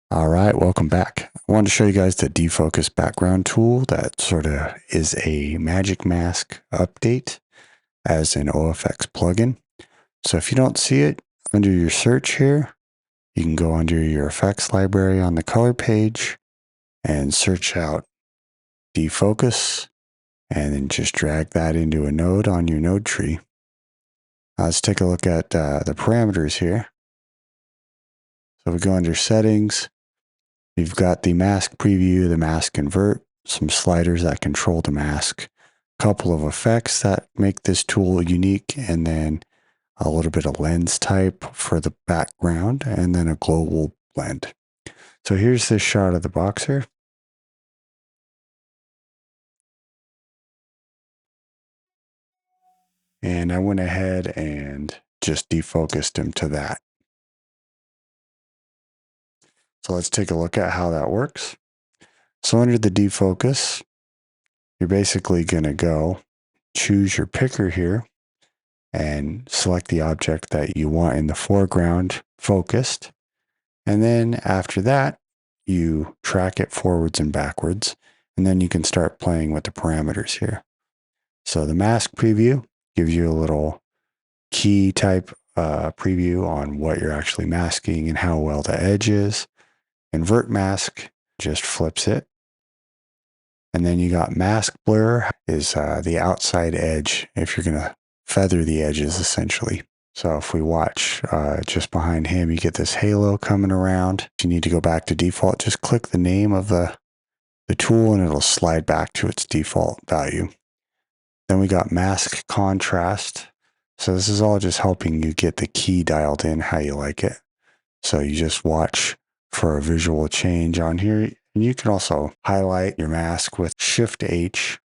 All right, welcome back. I wanted to show you guys the DeFocus background tool that sort of is a magic mask update as an OFX plugin. So if you don't see it under your search here, you can go under your effects library on the color page and search out DeFocus and then just drag that into a node on your node tree. Let's take a look at the parameters here. So we go under settings. You've got the mask preview, the mask convert, some sliders that control the mask, a couple of effects that make this tool unique, and then a little bit of lens type for the background, and then a global blend. So here's this shot of the boxer. And I went ahead and just defocused him to that. So let's take a look at how that works. So under the defocus, you're basically going to go choose your picker here and select the object that you want in the foreground focused. And then after that, you track it forwards and backwards, and then you can start playing with the parameters here. So the mask preview gives you a little key type preview on what you're actually masking and how well the edge is. Invert mask just flips it. And then you got mask blur is the outside edge if you're going to feather the edges essentially. So if we watch just behind him, you get this halo coming around. If you need to go back to default, just click the name of the tool and it'll slide back to its default value. Then we got mask contrast. So this is all just helping you get the key dialed in how you like it. So you just watch for a visual change on here. And you can also highlight your mask with Shift H.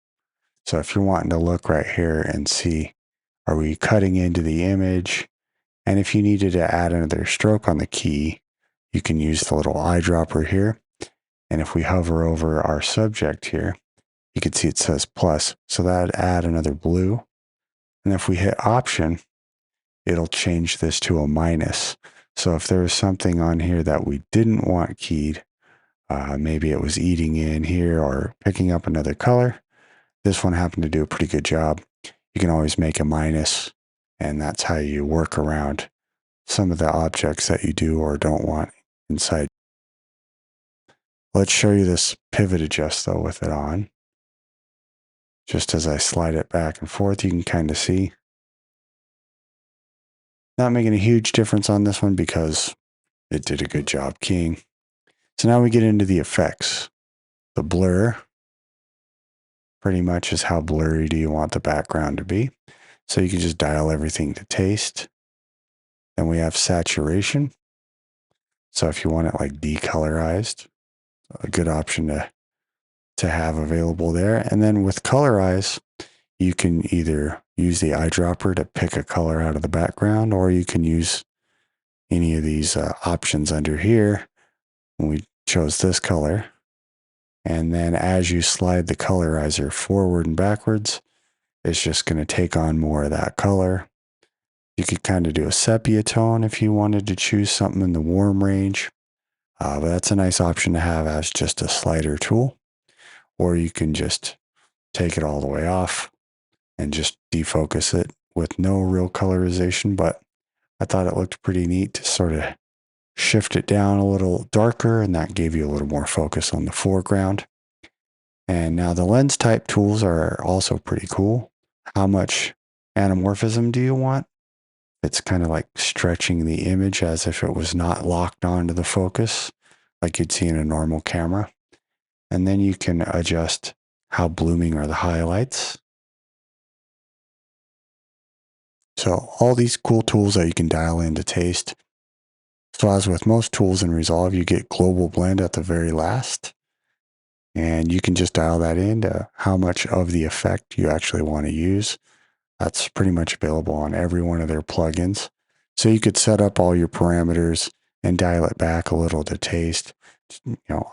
So if you're wanting to look right here and see, are we cutting into the image? And if you needed to add another stroke on the key, you can use the little eyedropper here. And if we hover over our subject here, you can see it says plus. So that'd add another blue. And if we hit Option, it'll change this to a minus. So if there was something on here that we didn't want keyed, maybe it was eating in here or picking up another color, this one happened to do a pretty good job. You can always make a minus, and that's how you work around some of the objects that you do or don't want inside. Let's show you this pivot adjust though with it on. Just as I slide it back and forth, you can kind of see. Not making a huge difference on this one because it did a good job keying. So now we get into the effects. The blur pretty much is how blurry do you want the background to be. So you can just dial everything to taste. Then we have saturation. So if you want it like decolorized, a good option to have available there. And then with colorize, you can either use the eyedropper to pick a color out of the background, or you can use any of these options under here. When we chose this color, and then as you slide the colorizer forward and backwards, it's just going to take on more of that color. You could kind of do a sepia tone if you wanted to choose something in the warm range. But that's a nice option to have as just a slider tool. Or you can just take it all the way off and just defocus it with no real colorization. But I thought it looked pretty neat to sort of shift it down a little darker, and that gave you a little more focus on the foreground. And now the lens type tools are also pretty cool. How much anamorphism do you want? It's kind of like stretching the image as if it was not locked onto the focus, like you'd see in a normal camera. And then you can adjust how blooming are the highlights. So all these cool tools that you can dial in to taste. So as with most tools in Resolve, you get global blend at the very last. And you can just dial that in to how much of the effect you actually want to use. That's pretty much available on every one of their plugins. So you could set up all your parameters and dial it back a little to taste.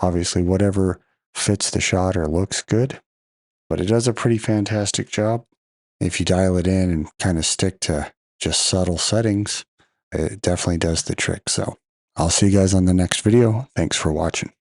Obviously whatever fits the shot or looks good, but it does a pretty fantastic job. If you dial it in and kind of stick to just subtle settings, it definitely does the trick. So I'll see you guys on the next video. Thanks for watching.